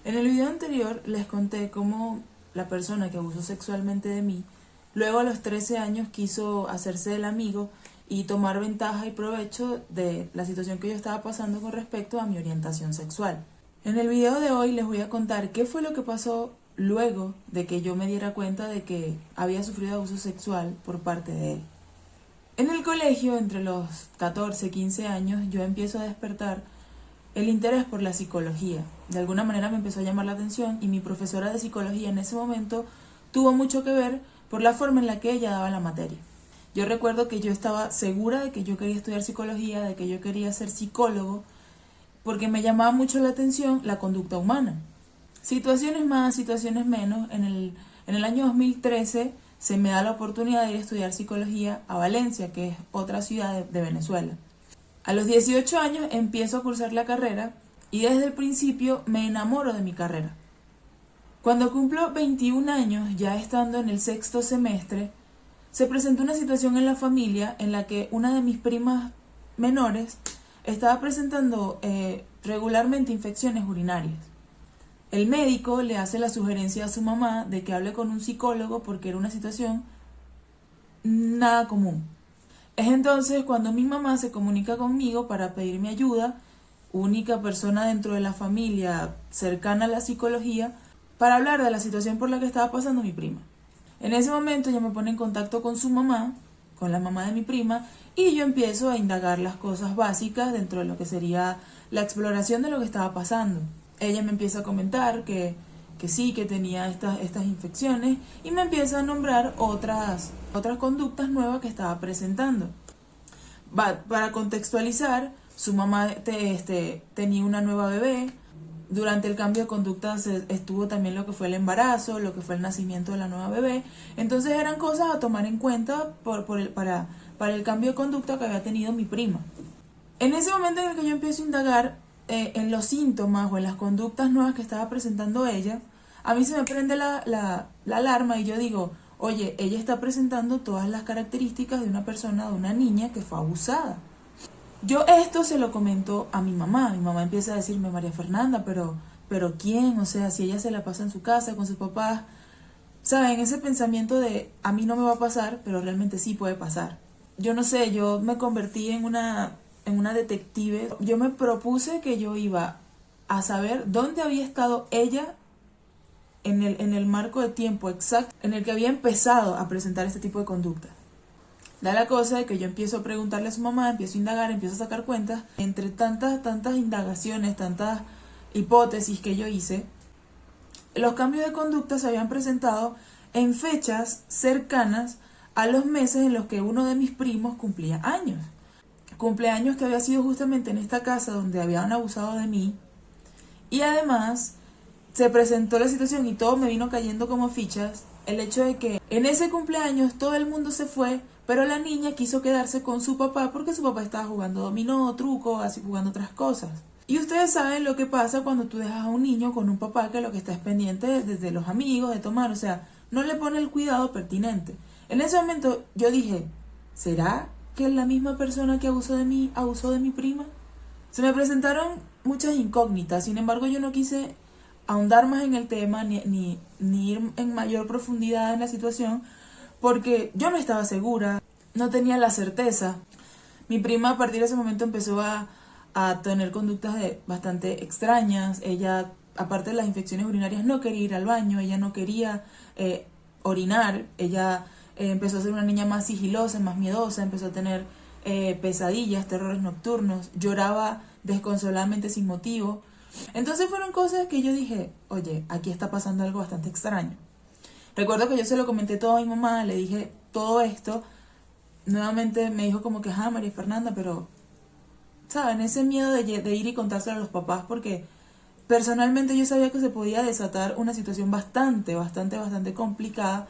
En el video anterior les conté cómo la persona que abusó sexualmente de mí, luego a los 13 años quiso hacerse el amigo y tomar ventaja y provecho de la situación que yo estaba pasando con respecto a mi orientación sexual. En el video de hoy les voy a contar qué fue lo que pasó luego de que yo me diera cuenta de que había sufrido abuso sexual por parte de él. En el colegio, entre los 14, 15 años, yo empiezo a despertar el interés por la psicología. De alguna manera me empezó a llamar la atención y mi profesora de psicología en ese momento tuvo mucho que ver por la forma en la que ella daba la materia. Yo recuerdo que yo estaba segura de que yo quería estudiar psicología, de que yo quería ser psicólogo, porque me llamaba mucho la atención la conducta humana. Situaciones más, situaciones menos. En el año 2013 se me da la oportunidad de ir a estudiar psicología a Valencia, que es otra ciudad de Venezuela. A los 18 años empiezo a cursar la carrera y desde el principio me enamoro de mi carrera. Cuando cumplo 21 años, ya estando en el 6º semestre, se presentó una situación en la familia en la que una de mis primas menores estaba presentando regularmente infecciones urinarias. El médico le hace la sugerencia a su mamá de que hable con un psicólogo porque era una situación nada común. Es entonces cuando mi mamá se comunica conmigo para pedirme ayuda, única persona dentro de la familia cercana a la psicología, para hablar de la situación por la que estaba pasando mi prima. En ese momento ella me pone en contacto con su mamá, con la mamá de mi prima, y yo empiezo a indagar las cosas básicas dentro de lo que sería la exploración de lo que estaba pasando. Ella me empieza a comentar que sí, que tenía estas infecciones y me empieza a nombrar otras conductas nuevas que estaba presentando. Para contextualizar, su mamá tenía una nueva bebé. Durante el cambio de conducta estuvo también lo que fue el embarazo, lo que fue el nacimiento de la nueva bebé. Entonces eran cosas a tomar en cuenta para el cambio de conducta que había tenido mi prima. En ese momento en el que yo empiezo a indagar en los síntomas o en las conductas nuevas que estaba presentando ella, a mí se me prende la alarma y yo digo, oye, ella está presentando todas las características de una persona, de una niña que fue abusada. Yo esto se lo comento a mi mamá empieza a decirme, María Fernanda, pero ¿quién? O sea, si ella se la pasa en su casa con sus papás, ¿saben? Ese pensamiento de, a mí no me va a pasar, pero realmente sí puede pasar. Yo no sé, yo me convertí en una detective. Yo me propuse que yo iba a saber dónde había estado ella en el marco de tiempo exacto en el que había empezado a presentar este tipo de conducta. Da la cosa de que yo empiezo a preguntarle a su mamá, empiezo a indagar, empiezo a sacar cuentas. Entre tantas indagaciones, tantas hipótesis que yo hice, los cambios de conducta se habían presentado en fechas cercanas a los meses en los que uno de mis primos cumplía años. Cumpleaños que había sido justamente en esta casa donde habían abusado de mí. Y además se presentó la situación y todo me vino cayendo como fichas. El hecho de que en ese cumpleaños todo el mundo se fue, pero la niña quiso quedarse con su papá porque su papá estaba jugando dominó, truco, así jugando otras cosas. Y ustedes saben lo que pasa cuando tú dejas a un niño con un papá que lo que está es pendiente de los amigos, de tomar, o sea, no le pone el cuidado pertinente. En ese momento yo dije, ¿será que la misma persona que abusó de mí abusó de mi prima? Se me presentaron muchas incógnitas, sin embargo yo no quise ahondar más en el tema ni ir en mayor profundidad en la situación porque yo no estaba segura, no tenía la certeza. Mi prima a partir de ese momento empezó a tener conductas bastante extrañas. Ella, aparte de las infecciones urinarias, no quería ir al baño, ella no quería orinar, ella empezó a ser una niña más sigilosa, más miedosa, empezó a tener pesadillas, terrores nocturnos, lloraba desconsoladamente sin motivo. Entonces fueron cosas que yo dije, oye, aquí está pasando algo bastante extraño. Recuerdo que yo se lo comenté todo a mi mamá, le dije todo esto. Nuevamente me dijo como que, María Fernanda, pero, ¿saben? Ese miedo de ir y contárselo a los papás, porque personalmente yo sabía que se podía desatar una situación bastante complicada.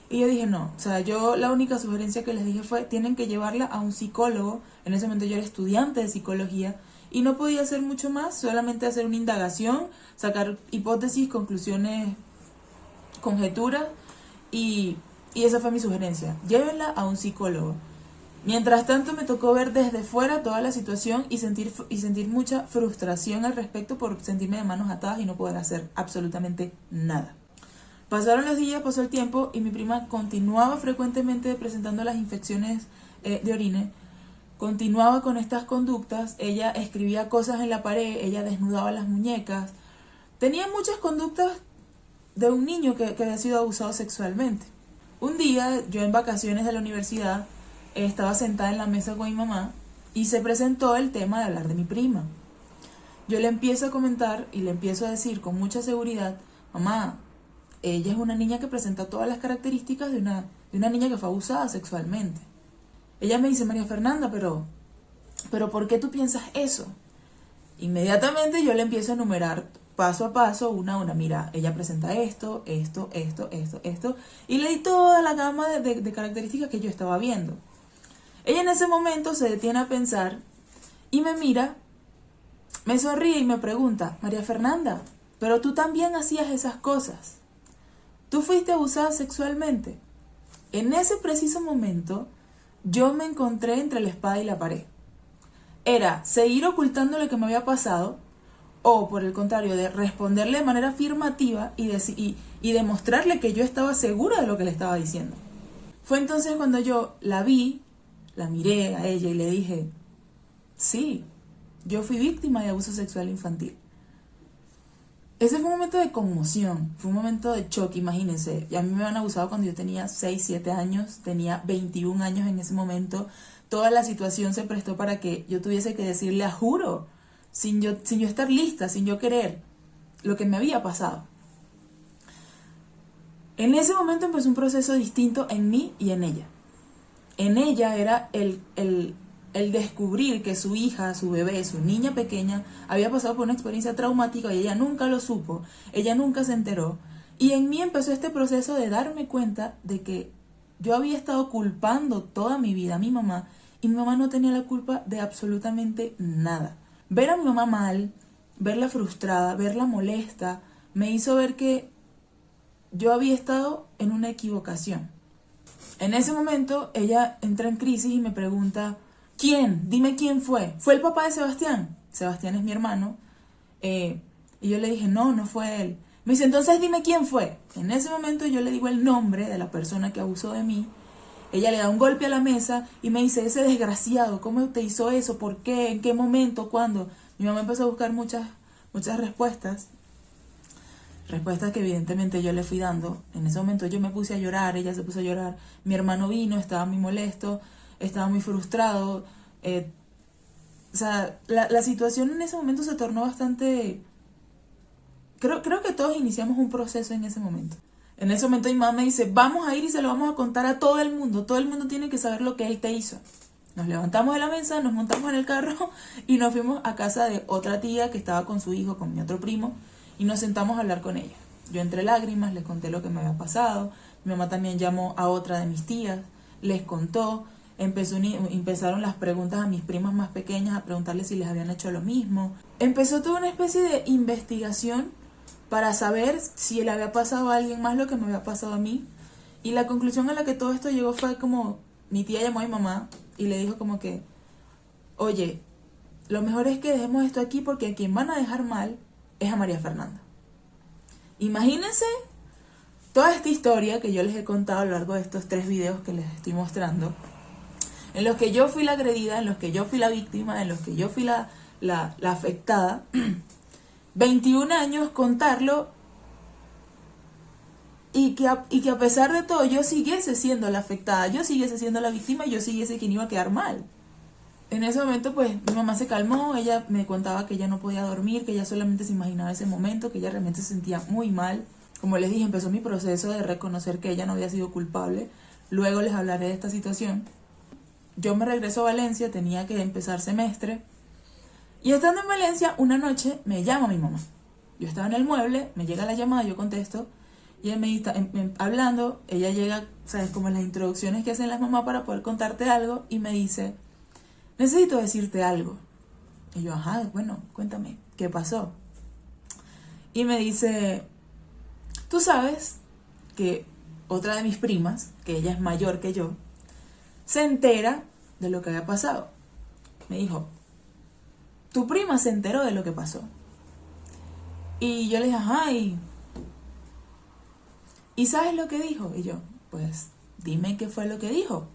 Y yo dije, no, o sea, yo la única sugerencia que les dije fue, tienen que llevarla a un psicólogo. En ese momento yo era estudiante de psicología y no podía hacer mucho más, solamente hacer una indagación, sacar hipótesis, conclusiones, conjeturas, y esa fue mi sugerencia. Llévenla a un psicólogo. Mientras tanto me tocó ver desde fuera toda la situación y sentir mucha frustración al respecto por sentirme de manos atadas y no poder hacer absolutamente nada. Pasaron los días, pasó el tiempo y mi prima continuaba frecuentemente presentando las infecciones de orina, continuaba con estas conductas, ella escribía cosas en la pared, ella desnudaba las muñecas, tenía muchas conductas de un niño que había sido abusado sexualmente. Un día, yo en vacaciones de la universidad, estaba sentada en la mesa con mi mamá y se presentó el tema de hablar de mi prima. Yo le empiezo a comentar y le empiezo a decir con mucha seguridad, mamá, ella es una niña que presenta todas las características de una niña que fue abusada sexualmente. Ella me dice, María Fernanda, pero ¿por qué tú piensas eso? Inmediatamente yo le empiezo a enumerar paso a paso, una a una, mira, ella presenta esto, y le di toda la gama de características que yo estaba viendo. Ella en ese momento se detiene a pensar y me mira, me sonríe y me pregunta, María Fernanda, pero tú también hacías esas cosas. ¿Tú fuiste abusada sexualmente? En ese preciso momento, yo me encontré entre la espada y la pared. Era seguir ocultando lo que me había pasado o, por el contrario, de responderle de manera afirmativa y demostrarle que yo estaba segura de lo que le estaba diciendo. Fue entonces cuando yo la vi, la miré a ella y le dije, sí, yo fui víctima de abuso sexual infantil. Ese fue un momento de conmoción, fue un momento de shock, imagínense. Y a mí me habían abusado cuando yo tenía 6, 7 años, tenía 21 años en ese momento. Toda la situación se prestó para que yo tuviese que decirle a juro, sin yo estar lista, sin yo querer, lo que me había pasado. En ese momento empezó un proceso distinto en mí y en ella. En ella era el descubrir que su hija, su bebé, su niña pequeña, había pasado por una experiencia traumática y ella nunca lo supo, ella nunca se enteró. Y en mí empezó este proceso de darme cuenta de que yo había estado culpando toda mi vida a mi mamá y mi mamá no tenía la culpa de absolutamente nada. Ver a mi mamá mal, verla frustrada, verla molesta, me hizo ver que yo había estado en una equivocación. En ese momento ella entra en crisis y me pregunta, ¿quién? Dime quién fue. ¿Fue el papá de Sebastián? Sebastián es mi hermano. Y yo le dije, no fue él. Me dice, entonces dime quién fue. En ese momento yo le digo el nombre de la persona que abusó de mí. Ella le da un golpe a la mesa y me dice, ese desgraciado, ¿cómo te hizo eso? ¿Por qué? ¿En qué momento? ¿Cuándo? Mi mamá empezó a buscar muchas respuestas. Respuestas que evidentemente yo le fui dando. En ese momento yo me puse a llorar, ella se puso a llorar. Mi hermano vino, estaba muy molesto, estaba muy frustrado. La situación en ese momento se tornó bastante... Creo que todos iniciamos un proceso en ese momento. En ese momento mi mamá me dice, vamos a ir y se lo vamos a contar a todo el mundo. Todo el mundo tiene que saber lo que él te hizo. Nos levantamos de la mesa, nos montamos en el carro y nos fuimos a casa de otra tía que estaba con su hijo, con mi otro primo, y nos sentamos a hablar con ella. Yo entre lágrimas les conté lo que me había pasado. Mi mamá también llamó a otra de mis tías, les contó. Empezaron las preguntas a mis primas más pequeñas, a preguntarles si les habían hecho lo mismo. Empezó toda una especie de investigación para saber si le había pasado a alguien más lo que me había pasado a mí. Y la conclusión a la que todo esto llegó fue como, mi tía llamó a mi mamá y le dijo como que, oye, lo mejor es que dejemos esto aquí porque a quien van a dejar mal es a María Fernanda. Imagínense toda esta historia que yo les he contado a lo largo de estos 3 videos que les estoy mostrando, en los que yo fui la agredida, en los que yo fui la víctima, en los que yo fui la afectada. 21 años contarlo y que a pesar de todo yo siguiese siendo la afectada, yo siguiese siendo la víctima y yo siguiese quien iba a quedar mal. En ese momento pues mi mamá se calmó, ella me contaba que ella no podía dormir, que ella solamente se imaginaba ese momento, que ella realmente se sentía muy mal. Como les dije, empezó mi proceso de reconocer que ella no había sido culpable. Luego les hablaré de esta situación. Yo me regreso a Valencia, tenía que empezar semestre. Y estando en Valencia, una noche me llama mi mamá. Yo estaba en el mueble, me llega la llamada, yo contesto. Y ella me está hablando, ella llega, ¿sabes? Como las introducciones que hacen las mamás para poder contarte algo. Y me dice, necesito decirte algo. Y yo, ajá, bueno, cuéntame, ¿qué pasó? Y me dice, tú sabes que otra de mis primas, que ella es mayor que yo, se entera de lo que había pasado. Me dijo, tu prima se enteró de lo que pasó. Y yo le dije, ajá, ¿y sabes lo que dijo? Y yo, pues, dime qué fue lo que dijo.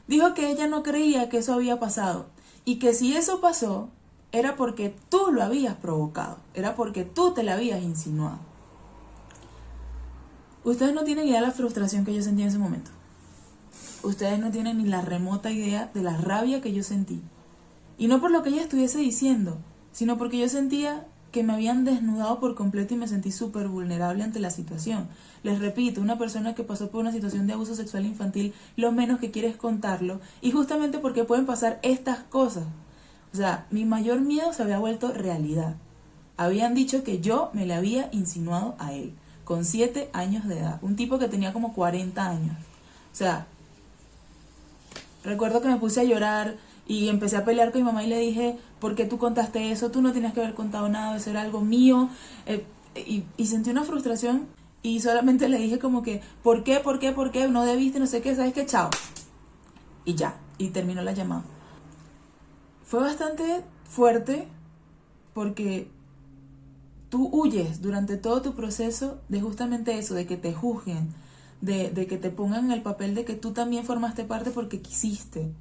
Dijo que ella no creía que eso había pasado y que si eso pasó era porque tú lo habías provocado, era porque tú te la habías insinuado. Ustedes no tienen idea de la frustración que yo sentí en ese momento. Ustedes no tienen ni la remota idea de la rabia que yo sentí. Y no por lo que ella estuviese diciendo, sino porque yo sentía que me habían desnudado por completo y me sentí súper vulnerable ante la situación. Les repito, una persona que pasó por una situación de abuso sexual infantil, lo menos que quiere es contarlo, y justamente porque pueden pasar estas cosas. O sea, mi mayor miedo se había vuelto realidad. Habían dicho que yo me le había insinuado a él, con 7 años de edad, un tipo que tenía como 40 años. O sea, recuerdo que me puse a llorar y empecé a pelear con mi mamá y le dije, ¿por qué tú contaste eso? Tú no tenías que haber contado nada, eso era algo mío. Y sentí una frustración y solamente le dije como que, ¿por qué? No debiste, no sé qué, ¿sabes qué? Chao. Y ya, y terminó la llamada. Fue bastante fuerte porque tú huyes durante todo tu proceso de justamente eso, de que te juzguen, de que te pongan en el papel de que tú también formaste parte porque quisiste.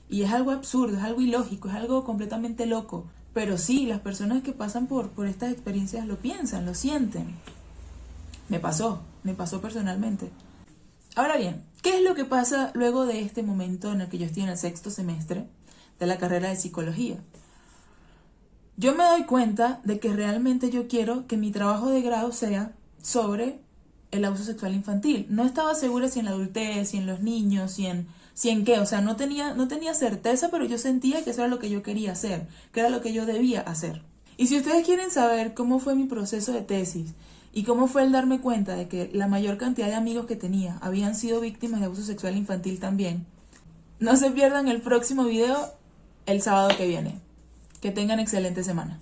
Y es algo absurdo, es algo ilógico, es algo completamente loco. Pero sí, las personas que pasan por estas experiencias lo piensan, lo sienten. Me pasó personalmente. Ahora bien, ¿qué es lo que pasa luego de este momento en el que yo estoy en el 6º semestre de la carrera de psicología? Yo me doy cuenta de que realmente yo quiero que mi trabajo de grado sea sobre el abuso sexual infantil. No estaba segura si en la adultez, si en los niños, si en qué. O sea, no tenía certeza, pero yo sentía que eso era lo que yo quería hacer, que era lo que yo debía hacer. Y si ustedes quieren saber cómo fue mi proceso de tesis y cómo fue el darme cuenta de que la mayor cantidad de amigos que tenía habían sido víctimas de abuso sexual infantil también, no se pierdan el próximo video el sábado que viene. Que tengan excelente semana.